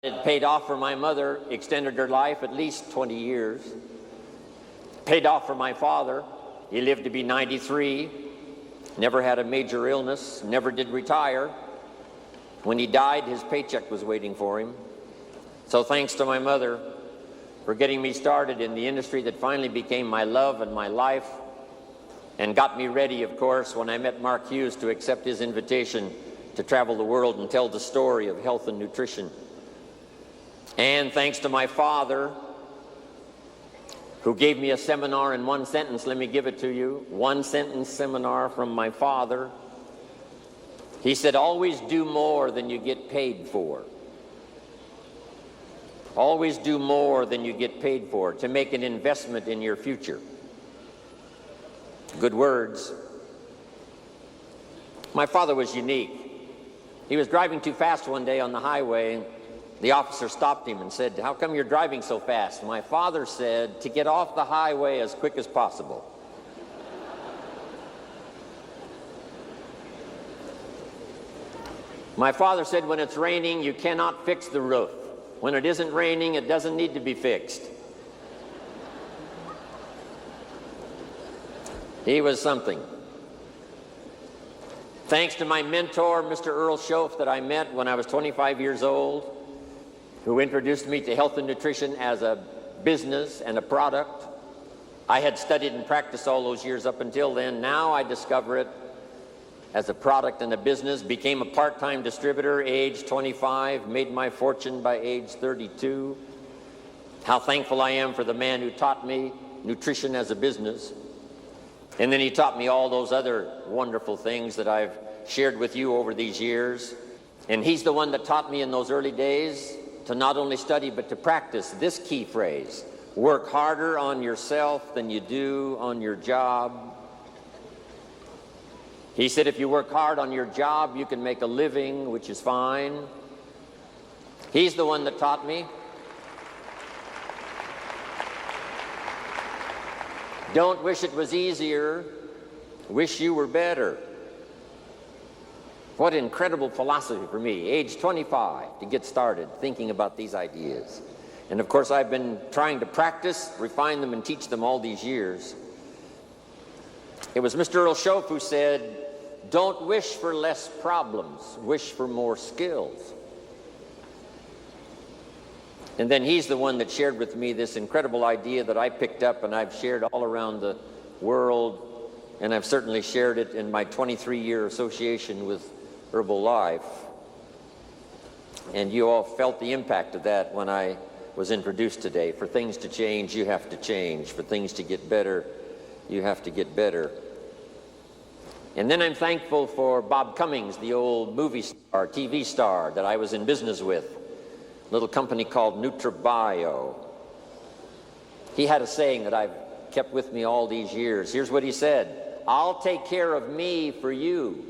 It paid off for my mother, extended her life at least 20 years. Paid off for my father. He lived to be 93, never had a major illness, never did retire. When he died, his paycheck was waiting for him. So thanks to my mother for getting me started in the industry that finally became my love and my life, and got me ready, of course, when I met Mark Hughes to accept his invitation to travel the world and tell the story of health and nutrition. And thanks to my father, who gave me a seminar in one sentence. Let me give it to you. One sentence seminar from my father. He said, always do more than you get paid for. Always do more than you get paid for, to make an investment in your future. Good words. My father was unique. He was driving too fast one day on the highway. The officer stopped him and said, how come you're driving so fast? My father said, to get off the highway as quick as possible. My father said, when it's raining, you cannot fix the roof. When it isn't raining, it doesn't need to be fixed. He was something. Thanks to my mentor, Mr. Earl Schoaf, that I met when I was 25 years old, who introduced me to health and nutrition as a business and a product. I had studied and practiced all those years up until then. Now I discover it as a product and a business. Became a part-time distributor, age 25, made my fortune by age 32. How thankful I am for the man who taught me nutrition as a business. And then he taught me all those other wonderful things that I've shared with you over these years. And he's the one that taught me in those early days to not only study but to practice this key phrase: work harder on yourself than you do on your job. He said if you work hard on your job, you can make a living, which is fine. He's the one that taught me. Don't wish it was easier, wish you were better. What incredible philosophy for me, age 25, to get started thinking about these ideas. And of course, I've been trying to practice, refine them, and teach them all these years. It was Mr. Earl Schoaf who said, don't wish for less problems, wish for more skills. And then he's the one that shared with me this incredible idea that I picked up and I've shared all around the world, and I've certainly shared it in my 23-year association with Herbalife. And you all felt the impact of that when I was introduced today. For things to change, you have to change. For things to get better, you have to get better. And then I'm thankful for Bob Cummings, the old movie star, TV star that I was in business with, a little company called NutriBio. He had a saying that I've kept with me all these years. Here's what he said: I'll take care of me for you.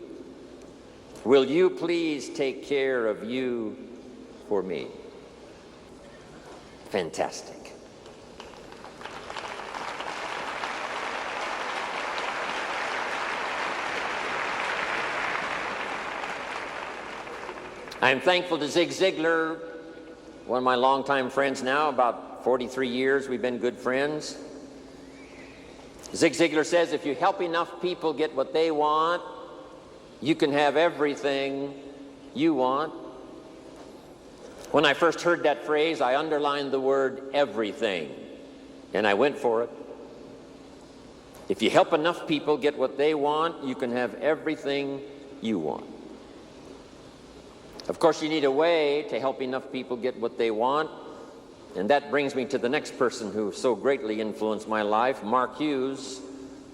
Will you please take care of you for me? Fantastic. I'm thankful to Zig Ziglar, one of my longtime friends now, about 43 years we've been good friends. Zig Ziglar says, if you help enough people get what they want, you can have everything you want. When I first heard that phrase, I underlined the word everything, and I went for it. If you help enough people get what they want, you can have everything you want. Of course, you need a way to help enough people get what they want, and that brings me to the next person who so greatly influenced my life, Mark Hughes,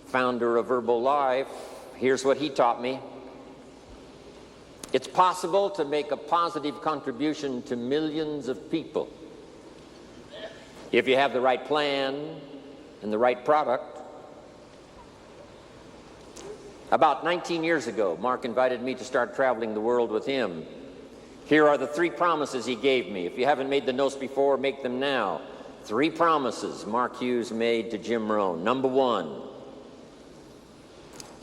founder of Herbalife. Here's what he taught me. It's possible to make a positive contribution to millions of people if you have the right plan and the right product. About 19 years ago, Mark invited me to start traveling the world with him. Here are the 3 promises he gave me. If you haven't made the notes before, make them now. 3 promises Mark Hughes made to Jim Rohn. Number 1,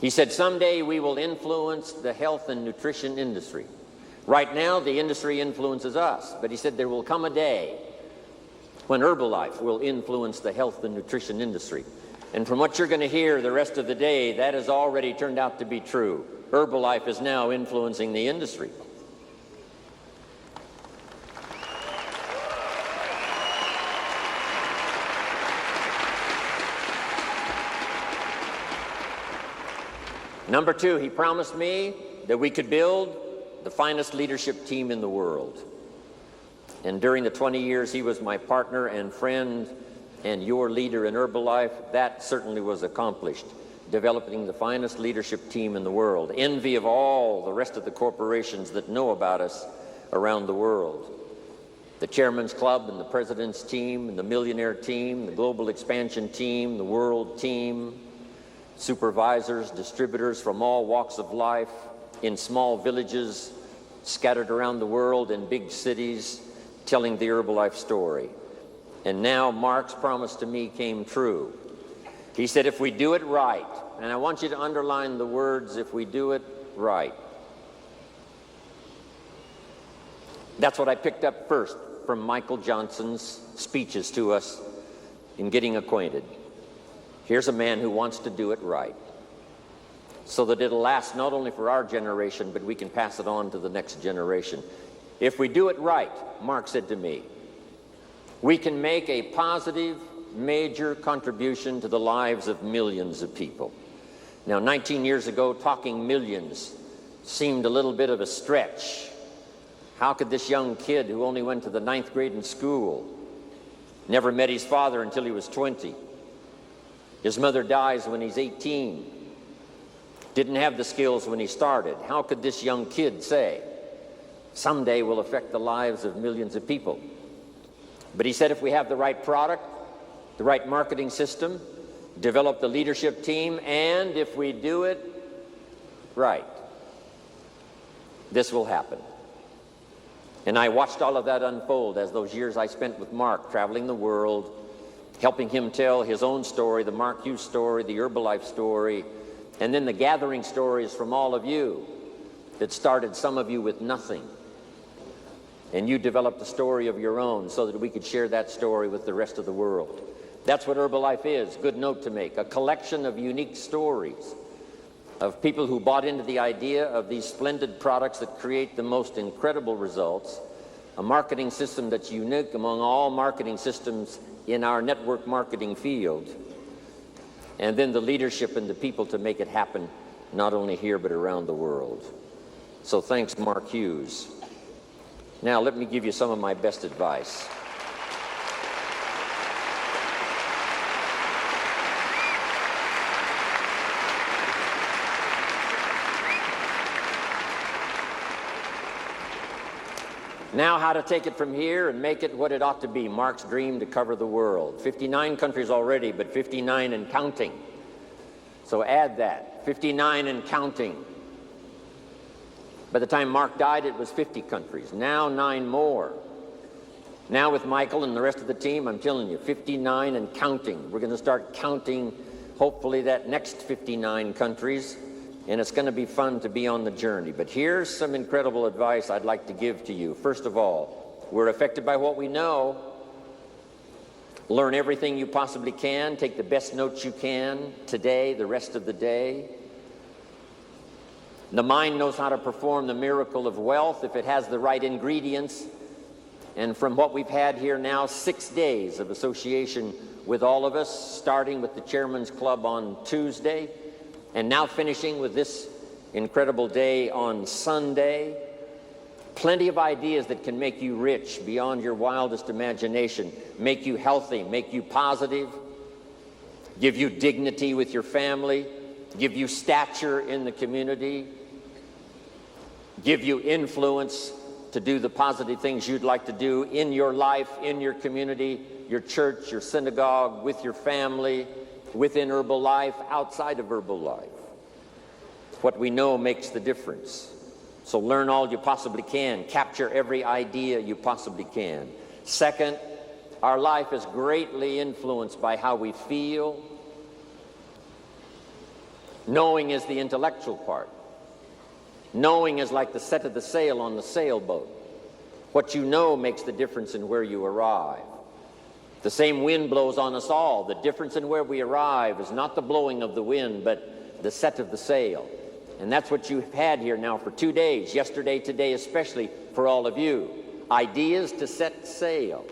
he said, someday we will influence the health and nutrition industry. Right now, the industry influences us, but he said there will come a day when Herbalife will influence the health and nutrition industry. And from what you're going to hear the rest of the day, that has already turned out to be true. Herbalife is now influencing the industry. Number two, he promised me that we could build the finest leadership team in the world. And during the 20 years he was my partner and friend and your leader in Herbalife, that certainly was accomplished, developing the finest leadership team in the world, envy of all the rest of the corporations that know about us around the world. The Chairman's Club and the President's team and the Millionaire team, the Global Expansion team, the World team, supervisors, distributors from all walks of life, in small villages scattered around the world, in big cities, telling the Herbalife story. And now Mark's promise to me came true. He said, if we do it right, and I want you to underline the words, if we do it right. That's what I picked up first from Michael Johnson's speeches to us in getting acquainted. Here's a man who wants to do it right, so that it'll last not only for our generation, but we can pass it on to the next generation. If we do it right, Mark said to me, we can make a positive, major contribution to the lives of millions of people. Now, 19 years ago, talking millions seemed a little bit of a stretch. How could this young kid who only went to the 9th grade in school, never met his father until he was 20, his mother dies when he's 18, didn't have the skills when he started, how could this young kid say, someday we'll affect the lives of millions of people? But he said if we have the right product, the right marketing system, develop the leadership team, and if we do it right, this will happen. And I watched all of that unfold as those years I spent with Mark, traveling the world, helping him tell his own story, the Mark Hughes story, the Herbalife story, and then the gathering stories from all of you that started some of you with nothing. And you developed a story of your own so that we could share that story with the rest of the world. That's what Herbalife is, good note to make, a collection of unique stories of people who bought into the idea of these splendid products that create the most incredible results, a marketing system that's unique among all marketing systems in our network marketing field, and then the leadership and the people to make it happen, not only here but around the world. So thanks, Mark Hughes. Now let me give you some of my best advice. Now how to take it from here and make it what it ought to be, Mark's dream to cover the world. 59 countries already, but 59 and counting. So add that, 59 and counting. By the time Mark died, it was 50 countries. Now 9 more. Now with Michael and the rest of the team, I'm telling you, 59 and counting. We're going to start counting, hopefully, that next 59 countries. And it's going to be fun to be on the journey. But here's some incredible advice I'd like to give to you. First of all, we're affected by what we know. Learn everything you possibly can. Take the best notes you can today, the rest of the day. The mind knows how to perform the miracle of wealth if it has the right ingredients. And from what we've had here now, 6 days of association with all of us, starting with the Chairman's Club on Tuesday, and now finishing with this incredible day on Sunday. Plenty of ideas that can make you rich beyond your wildest imagination, make you healthy, make you positive, give you dignity with your family, give you stature in the community, give you influence to do the positive things you'd like to do in your life, in your community, your church, your synagogue, with your family, within Herbalife, outside of Herbalife. What we know makes the difference. So learn all you possibly can. Capture every idea you possibly can. Second, our life is greatly influenced by how we feel. Knowing is the intellectual part. Knowing is like the set of the sail on the sailboat. What you know makes the difference in where you arrive. The same wind blows on us all. The difference in where we arrive is not the blowing of the wind, but the set of the sail. And that's what you've had here now for 2 days, yesterday, today, especially for all of you. Ideas to set sail.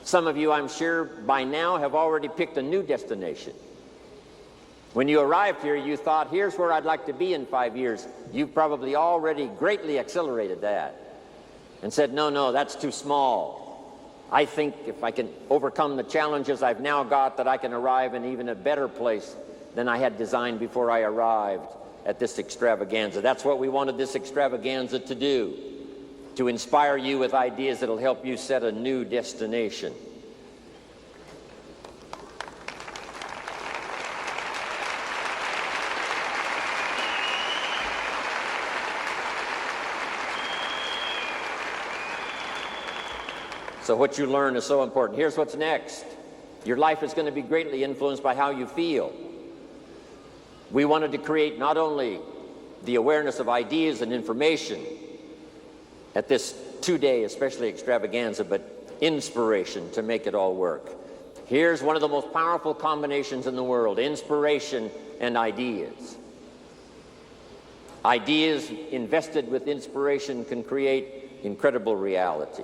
Some of you, I'm sure, by now have already picked a new destination. When you arrived here, you thought, here's where I'd like to be in 5 years. You've probably already greatly accelerated that and said, no, that's too small. I think if I can overcome the challenges I've now got, that I can arrive in even a better place than I had designed before I arrived at this extravaganza. That's what we wanted this extravaganza to do, to inspire you with ideas that'll help you set a new destination. So what you learn is so important. Here's what's next. Your life is going to be greatly influenced by how you feel. We wanted to create not only the awareness of ideas and information at this 2-day, especially extravaganza, but inspiration to make it all work. Here's one of the most powerful combinations in the world: inspiration and ideas. Ideas invested with inspiration can create incredible reality.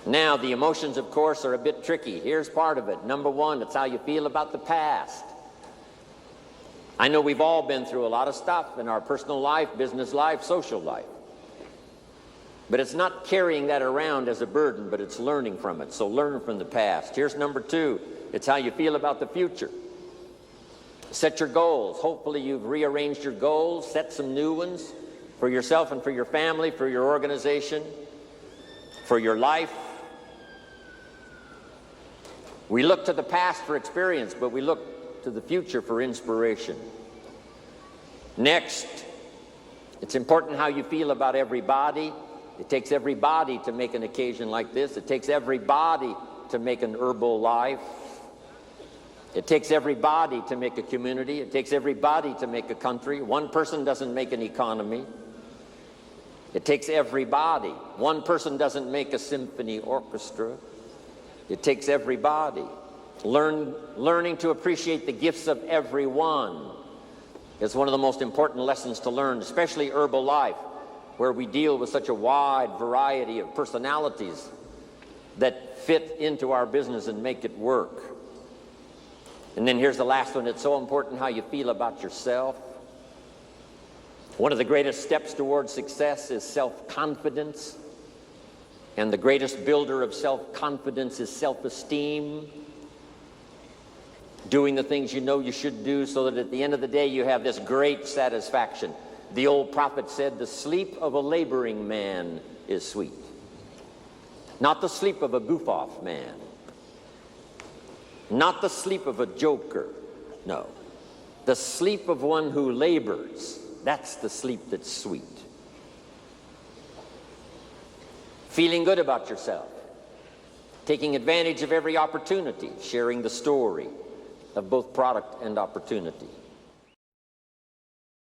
Now, the emotions, of course, are a bit tricky. Here's part of it. Number one, it's how you feel about the past. I know we've all been through a lot of stuff in our personal life, business life, social life. But it's not carrying that around as a burden, but it's learning from it. So learn from the past. Here's number two. It's how you feel about the future. Set your goals. Hopefully you've rearranged your goals, set some new ones for yourself and for your family, for your organization, for your life. We look to the past for experience, but we look to the future for inspiration. Next, it's important how you feel about everybody. It takes everybody to make an occasion like this. It takes everybody to make an herbal life. It takes everybody to make a community. It takes everybody to make a country. One person doesn't make an economy. It takes everybody. One person doesn't make a symphony orchestra. It takes everybody. Learning to appreciate the gifts of everyone is one of the most important lessons to learn, especially herbal life, where we deal with such a wide variety of personalities that fit into our business and make it work. And then here's the last one. It's so important how you feel about yourself. One of the greatest steps towards success is self-confidence. And the greatest builder of self-confidence is self-esteem. Doing the things you know you should do so that at the end of the day you have this great satisfaction. The old prophet said, the sleep of a laboring man is sweet. Not the sleep of a goof-off man. Not the sleep of a joker. No. The sleep of one who labors. That's the sleep that's sweet. Feeling good about yourself. Taking advantage of every opportunity. Sharing the story of both product and opportunity.